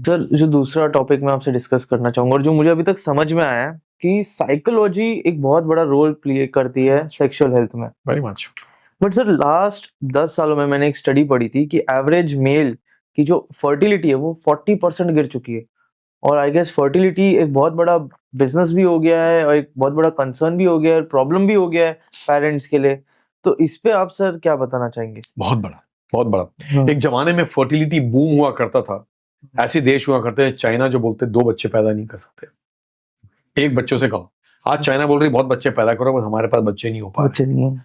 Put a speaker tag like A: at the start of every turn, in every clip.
A: Sir, जो दूसरा topic मैं आपसे डिस्कस करना चाहूँगा और जो मुझे अभी तक समझ में आया है कि साइकोलॉजी एक बहुत बड़ा रोल प्ले करती है सेक्सुअल हेल्थ में।
B: Very much.
A: But sir, last 10 सालों में मैंने एक स्टडी पढ़ी थी कि एवरेज मेल की जो फर्टिलिटी है वो 40% गिर चुकी है। और आई गेस फर्टिलिटी एक बहुत बड़ा बिजनेस भी हो गया है और एक बहुत बड़ा कंसर्न भी हो गया है, प्रॉब्लम भी हो गया है पेरेंट्स के लिए। तो इस पे आप सर क्या बताना चाहेंगे?
B: बहुत बड़ा। एक जमाने में फर्टिलिटी बूम हुआ करता था। ऐसे देश हुआ करते हैं, चाइना जो बोलते 2 बच्चे पैदा नहीं कर सकते, एक बच्चों से कहो। आज चाइना बोल रही बहुत बच्चे पैदा करो, बस हमारे पास बच्चे नहीं हो पा रहे।
A: बच्चे नहीं है।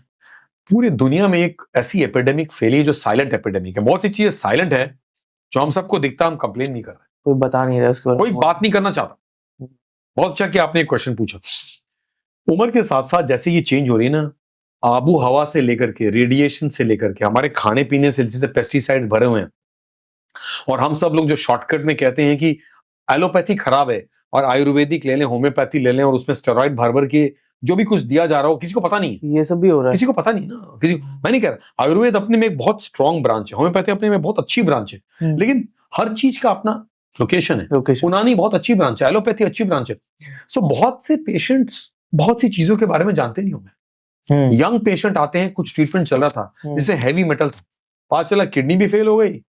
B: पूरी दुनिया में एक ऐसी एपिडेमिक फैली है जो साइलेंट एपिडेमिक है। बहुत सी चीजें साइलेंट है जो हम सबको दिखता, हम कंप्लेन नहीं कर रहे,
A: कोई बता नहीं रहा उसके बारे
B: कोई
A: में।
B: बात नहीं करना चाहता। बहुत अच्छा कि आपने एक क्वेश्चन पूछा। उम्र के साथ साथ जैसे ये चेंज हो रही है ना, आबू हवा से लेकर के, रेडिएशन से लेकर के, हमारे खाने पीने से, जिससे पेस्टिसाइड्स भरे हुए हैं, और हम सब लोग जो शॉर्टकट में कहते हैं कि एलोपैथी खराब है और आयुर्वेदिक ले लें, होम्योपैथी ले लें, और उसमें स्टेरॉइड भर भर के जो भी कुछ दिया जा रहा हो, किसी को पता नहीं है।
A: ये सब भी हो रहा है।
B: किसी को पता नहीं ना, मैं नहीं कह रहा, आयुर्वेद अपने में एक बहुत स्ट्रॉन्ग ब्रांच है, होम्योपैथी अपने में बहुत अच्छी ब्रांच है, लेकिन हर चीज का अपना लोकेशन है। यूनानी बहुत अच्छी ब्रांच है, एलोपैथी अच्छी ब्रांच है। सो बहुत से पेशेंट्स बहुत सी चीजों के बारे में जानते नहीं होंगे। यंग पेशेंट आते हैं, कुछ ट्रीटमेंट चल रहा था जिसमें हैवी मेटल था, पता चला किडनी भी फेल हो गई।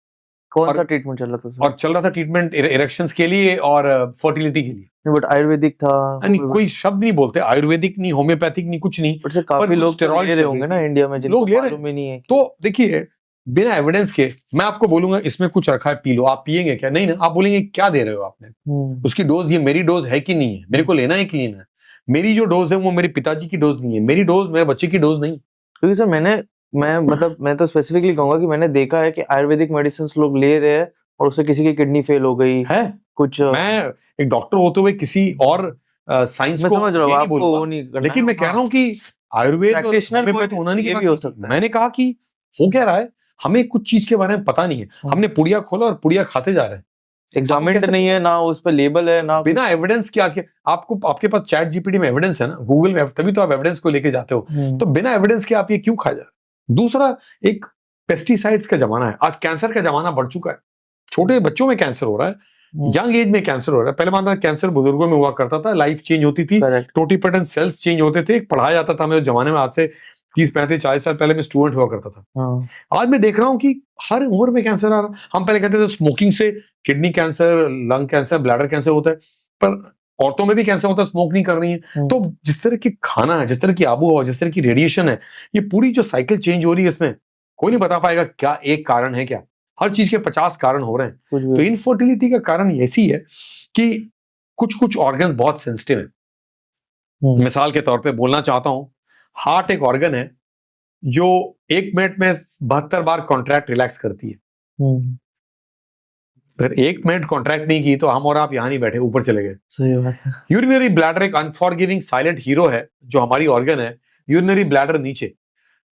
A: कौन सा ट्रीटमेंट चल रहा था सर?
B: और चल रहा था ट्रीटमेंट इरेक्शंस के लिए और फर्टिलिटी के लिए।
A: बट आयुर्वेदिक था।
B: नहीं, कोई शब्द नहीं बोलते, आयुर्वेदिक नहीं, होम्योपैथिक नहीं, कुछ नहीं।
A: बट सर, काफी लोग तो ले रहे होंगे ना इंडिया में, जिनको
B: लोग ले रहे
A: मालूम ही नहीं है।
B: तो देखिए, बिना एविडेंस के मैं आपको बोलूंगा इसमें कुछ रखा है, पी लो। आप पिएंगे क्या? नहीं ना। आप बोलेंगे क्या दे रहे हो आपने, उसकी डोज ये मेरी डोज है कि नहीं है, मेरे को लेना है कि लेना है। मेरी जो डोज है वो मेरे पिताजी की डोज नहीं है, मेरी डोज मेरे बच्चे की डोज नहीं।
A: क्योंकि सर मैं तो स्पेसिफिकली कहूंगा कि मैंने देखा है कि आयुर्वेदिक मेडिसिन लोग ले रहे हैं और उससे किसी की किडनी फेल हो गई
B: है।
A: कुछ।
B: मैं एक डॉक्टर होते हुए किसी और साइंस को
A: समझ रहा हूँ,
B: ये नहीं
A: आपको वो
B: बोलूंगा,
A: नहीं करना
B: लेकिन
A: है।
B: मैं कह रहा हूँ कि आयुर्वेद और
A: प्रैक्टिशनर
B: होम्योपैथी होना नहीं की
A: ये
B: बात
A: भी हो
B: नहीं की।
A: सकता है।
B: मैंने कहा कि हो क्या रहा है, हमें कुछ चीज के बारे में पता नहीं है, हमने पुड़िया खोला और पुड़िया खाते जा रहे हैं।
A: एग्जामिन्ड नहीं है ना, उस पर लेबल है ना,
B: बिना एविडेंस के। आज के आपको, आपके पास चैट जीपीटी में एविडेंस है ना, गूगल में, तभी तो आप एविडेंस को लेके जाते हो। तो बिना एविडेंस के आप ये क्यों खा जा रहे? दूसरा, एक पेस्टिसाइड्स का जमाना है, आज कैंसर का जमाना बढ़ चुका है। छोटे बच्चों में कैंसर हो रहा है, यंग एज में कैंसर हो रहा है। पहले मानता कैंसर बुजुर्गों में हुआ करता था, लाइफ चेंज होती थी, टोटीपटन सेल्स चेंज होते थे, पढ़ाया जाता था हमें उस जमाने में। आज से 30-35-40 साल पहले मैं स्टूडेंट हुआ करता था। आज मैं देख रहा हूँ कि हर उम्र में कैंसर आ रहा है। हम पहले कहते थे स्मोकिंग से kidney cancer, lung cancer, bladder cancer होता है, पर औरतों में भी कैंसर होता है, स्मोक नहीं कर रही है। तो जिस तरह की खाना है, जिस तरह की आबोहवा, जिस तरह की रेडिएशन है, ये पूरी जो साइकिल चेंज हो रही है, इसमें कोई नहीं बता पाएगा क्या एक कारण है। क्या हर चीज के 50 कारण हो रहे हैं। तो इनफर्टिलिटी का कारण ऐसी है कि कुछ कुछ ऑर्गन्स बहुत सेंसिटिव है। मिसाल के तौर पे बोलना चाहता हूं, हार्ट एक ऑर्गन है जो 1 मिनट में 72 बार कॉन्ट्रैक्ट रिलैक्स करती है। अगर 1 मिनट कॉन्ट्रैक्ट नहीं की तो हम और आप यहां नहीं बैठे, ऊपर चले गए।
A: सही बात है।
B: यूरिनरी ब्लैडर एक अनफॉरगिविंग साइलेंट हीरो है, जो हमारी ऑर्गन है। यूरिनरी ब्लैडर नीचे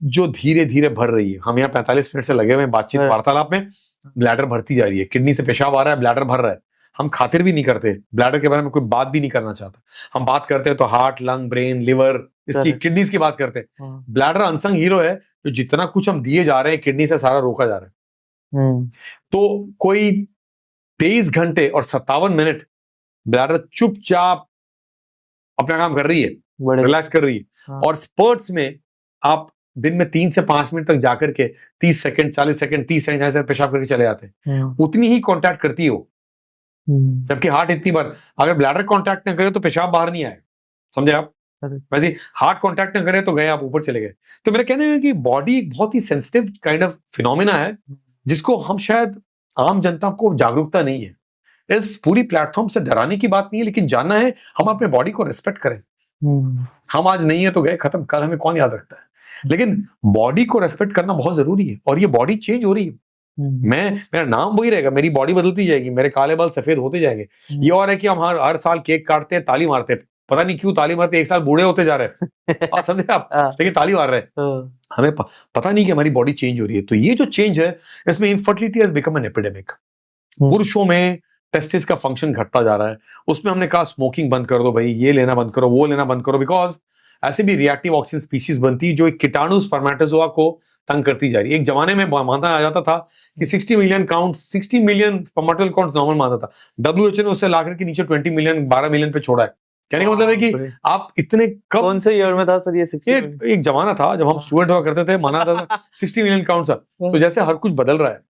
B: जो धीरे धीरे भर रही है। हम यहाँ 45 मिनट से लगे हुए बातचीत वार्तालाप में, ब्लैडर भरती जा रही है। किडनी से पेशाब आ रहा है, ब्लैडर भर रहा है। हम खातिर भी नहीं करते, ब्लैडर के बारे में कोई बात भी नहीं करना चाहता। हम बात करते हैं तो हार्ट, लंग, ब्रेन, लिवर, इसकी किडनीज की बात करते हैं। ब्लैडर अनसंग हीरो है, जो जितना कुछ हम दिए जा रहे हैं किडनी से सारा रोका जा रहा है। तो कोई 23 घंटे और 57 मिनट ब्लैडर चुपचाप अपना काम कर रही है, रिलैक्स कर रही है। और स्पर्ट्स में आप दिन में 3 से 5 मिनट तक जाकर के 30 सेकंड, 40 सेकंड, 30 सेकंड ऐसे पेशाब करके चले जाते हैं। उतनी ही कांटेक्ट करती है वो। जबकि हार्ट इतनी बार, अगर ब्लैडर कांटेक्ट न करे तो पेशाब बाहर नहीं आए, समझे आप? वैसे हार्ट कांटेक्ट न करे तो गए आप, ऊपर चले गए। तो मेरा कहना है कि बॉडी एक बहुत ही सेंसिटिव काइंड ऑफ फिनोमिना है, जिसको हम शायद आम जनता को जागरूकता नहीं है। इस पूरी प्लेटफॉर्म से डराने की बात नहीं है, लेकिन जानना है हम अपने बॉडी को रेस्पेक्ट करें। हम आज नहीं है तो गए, खत्म, कल हमें कौन याद रखता है। लेकिन बॉडी को रेस्पेक्ट करना बहुत जरूरी है, और ये बॉडी चेंज हो रही है। मेरा नाम वही रहेगा, मेरी बॉडी बदलती जाएगी, मेरे काले बाल सफेद होते जाएंगे। ये और है कि हम हर साल केक काटते हैं, ताली मारते हैं, पता नहीं क्यों ताली मारते, 1 साल बूढ़े होते जा रहे हैं समझे आप, लेकिन ताली मार रहे हैं। हमें पता नहीं कि हमारी बॉडी चेंज हो रही है। तो ये जो चेंज है, इसमें infertility has become an epidemic. पुरुषों में टेस्टिस का फंक्शन घटता जा रहा है। उसमें हमने कहा स्मोकिंग बंद कर दो भाई, ये लेना बंद करो, वो लेना बंद करो, बिकॉज ऐसे भी रिएक्टिव ऑक्सीजन स्पीशीज बनती है जो एक कीटाणु स्पर्मेटोजोआ को तंग करती जा रही है। एक जमाने में माना आ जाता था कि 60 million count, 60 million मॉर्टल count normal माना था। WHO ने उससे लाकर के नीचे 20 मिलियन, 12 मिलियन पे छोड़ा है। कहने का मतलब है कि आप इतने कम,
A: कौन से ईयर में था सर ये 60 मिलियन?
B: एक जमाना था जब हम स्टूडेंट हुआ करते थे, माना था 60 मिलियन काउंट था। तो जैसे हर कुछ बदल रहा है,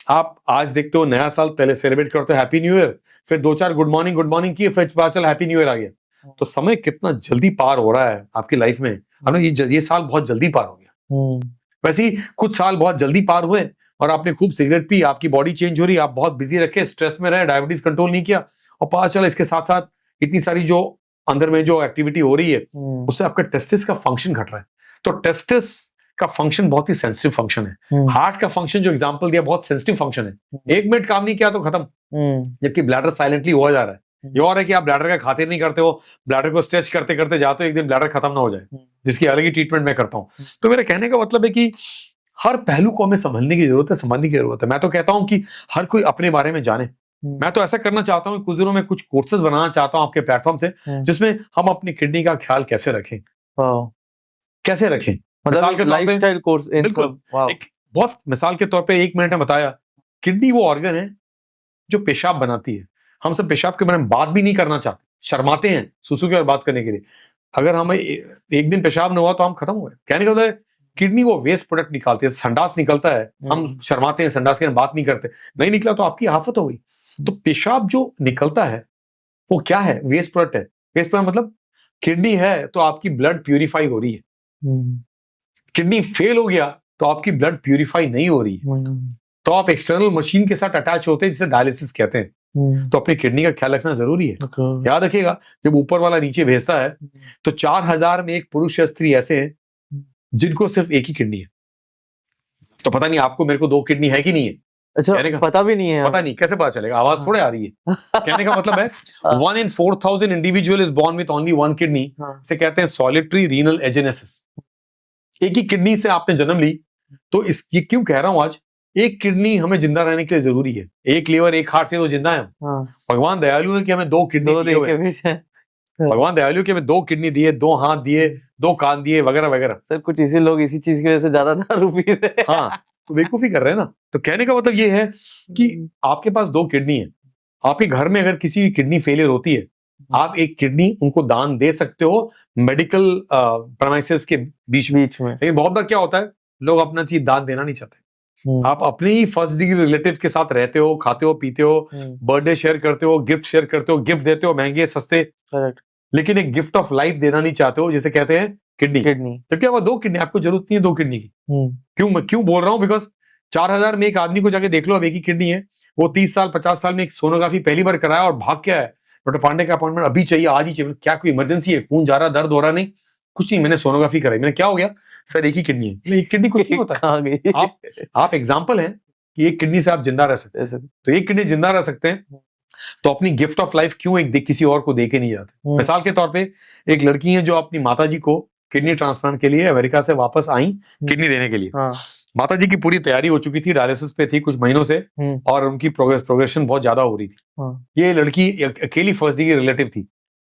B: आप आज देखते हो नया साल पहले सेलिब्रेट करते हो हैप्पी न्यू ईयर, फिर 2-4 गुड मॉर्निंग किए, फिर पता चला हैप्पी न्यू ईयर आ गया। तो समय कितना जल्दी पार हो रहा है आपकी लाइफ में। ये साल बहुत जल्दी पार हो गया। वैसे ही कुछ साल बहुत जल्दी पार हुए और आपने खूब सिगरेट पी, आपकी बॉडी चेंज हो रही, आप बहुत बिजी रखे, स्ट्रेस में रहे, डायबिटीज कंट्रोल नहीं किया, और पता चला इसके साथ साथ इतनी सारी जो अंदर में जो एक्टिविटी हो रही है उससे आपका टेस्टिस का फंक्शन घट रहा है। तो टेस्टिस का फंक्शन बहुत ही सेंसिटिव फंक्शन है। हार्ट का फंक्शन जो एग्जांपल दिया बहुत सेंसिटिव फंक्शन है। 1 मिनट काम नहीं किया तो खत्म, जबकि ब्लैडर साइलेंटली हुआ जा रहा है। ये और है कि आप ब्लैडर का खातिर नहीं करते हो, ब्लैडर को स्ट्रेच करते करते जाते हो, एक दिन ब्लैडर खत्म ना हो जाए, जिसकी अलग ही ट्रीटमेंट मैं करता हूँ। तो मेरा कहने का मतलब है कि हर पहलू को हमें समझने की जरूरत है, समझने की जरूरत है। मैं तो कहता हूँ कि हर कोई अपने बारे में जाने। मैं तो ऐसा करना चाहता हूँ, कुछ दिनों में कुछ कोर्सेज बनाना चाहता हूँ आपके प्लेटफॉर्म से, जिसमें हम अपनी किडनी का ख्याल कैसे रखें, कैसे रखें। मिसाल के
A: लाइफस्टाइल कोर्स।
B: बिल्कुल, एक बहुत मिसाल के तौर पे 1 मिनट में बताया, किडनी वो ऑर्गन है जो पेशाब बनाती है। हम सब पेशाब के बारे में बात भी नहीं करना चाहते, शर्माते हैं सुसु की और बात करने के लिए। अगर हमें एक दिन पेशाब न हुआ तो हम खत्म हुए। कहने का मतलब है किडनी वो वेस्ट प्रोडक्ट निकालती है, संडास निकलता है, हम शर्माते हैं, संडास के बात नहीं करते, नहीं निकला तो आपकी आफत हो गई। तो पेशाब जो निकलता है वो क्या है? वेस्ट प्रोडक्ट है। वेस्ट प्रोडक्ट मतलब किडनी है तो आपकी ब्लड प्यूरिफाई हो रही है, किडनी फेल हो गया तो आपकी ब्लड प्यूरिफाई नहीं हो रही है, तो आप एक्सटर्नल मशीन के साथ अटैच होते हैं जिसे डायलिसिस कहते हैं। तो अपनी किडनी का ख्याल रखना जरूरी है। याद रखिएगा, जब ऊपर वाला नीचे भेजता है तो 4000 में एक पुरुष या स्त्री ऐसे हैं जिनको सिर्फ एक ही किडनी है। तो पता नहीं आपको मेरे को 2 किडनी है कि नहीं है।
A: अच्छा, पता भी नहीं है,
B: पता नहीं, कैसे पता चलेगा? आवाज थोड़े आ रही है। कहने का मतलब है 1 in 4000 individual is born with only 1 kidney, से कहते हैं सॉलिटरी रीनल एजेनेसिस। एक ही किडनी से आपने जन्म ली। तो ये क्यों कह रहा हूं आज, एक किडनी हमें जिंदा रहने के लिए जरूरी है। एक लीवर एक हार्ट से तो जिंदा है। भगवान दयालु है कि हमें 2 किडनी दिए। भगवान दयालु कि हमें 2 किडनी दिए, 2 हाथ दिए, 2 कान दिए, वगैरह वगैरह।
A: सर कुछ इसी लोग इसी चीज की वजह से ज्यादा दारू पी रहे हैं।
B: हाँ, तो बेवकूफी कर रहे हैं ना। तो कहने का मतलब ये है कि आपके पास 2 किडनी है। आपके घर में अगर किसी की किडनी फेलियर होती है, आप एक किडनी उनको दान दे सकते हो मेडिकल प्रेमाइसेस के बीच में। लेकिन बहुत बार क्या होता है, लोग अपना चीज दान देना नहीं चाहते। आप अपने ही फर्स्ट डिग्री रिलेटिव के साथ रहते हो, खाते हो, पीते हो, बर्थडे शेयर करते हो, गिफ्ट शेयर करते हो, गिफ्ट देते हो महंगे सस्ते, लेकिन एक गिफ्ट ऑफ लाइफ देना नहीं चाहते हो, जिसे कहते हैं किडनी। तो क्या हुआ, 2 किडनी, आपको जरूरत नहीं है 2 किडनी की। क्यों बोल रहा हूं? बिकॉज 4000 में एक आदमी को जाके देख लो, अब एक ही किडनी है, वो 30 साल 50 साल में एक सोनोग्राफी पहली बार कराया और भाग के आया, डॉक्टर पांडे का अपॉइंटमेंट अभी चाहिए, आज ही चाहिए। क्या कोई इमरजेंसी है? खून जा रहा, दर्द हो रहा? नहीं, कुछ नहीं, मैंने सोनोग्राफी कराई। मैंने क्या हो गया सर? एक ही किडनी है। एक किडनी कुछ नहीं होता। आप एग्जाम्पल हैं कि एक किडनी से आप जिंदा रह सकते हैं। तो एक किडनी जिंदा रह सकते हैं तो अपनी गिफ्ट ऑफ लाइफ क्यों किसी और को दे के नहीं जाते? मिसाल के तौर पे एक लड़की है जो अपनी माताजी को किडनी ट्रांसप्लांट के लिए अमेरिका से वापस आई किडनी देने के लिए। माताजी की पूरी तैयारी हो चुकी थी, डायलिसिस पे थी कुछ महीनों से, और उनकी प्रोग्रेशन बहुत ज्यादा हो रही थी। ये लड़की अकेली फर्स्ट डिग्री रिलेटिव थी,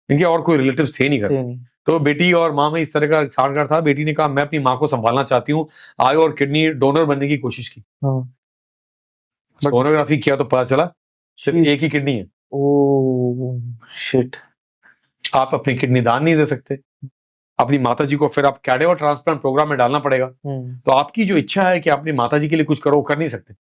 B: इनके और कोई रिलेटिव थे नहीं घर। तो बेटी और माँ में इस तरह का साठगांठ था। बेटी ने कहा मैं अपनी माँ को संभालना चाहती हूँ, आए और किडनी डोनर बनने की कोशिश की। सोनोग्राफी किया तो पता चला सिर्फ एक ही किडनी है।
A: Oh shit.
B: आप अपनी किडनी दान नहीं दे सकते, अपनी माताजी को फिर आप कैडेवर ट्रांसप्लांट प्रोग्राम में डालना पड़ेगा। तो आपकी जो इच्छा है कि अपनी माताजी के लिए कुछ करो, कर नहीं सकते।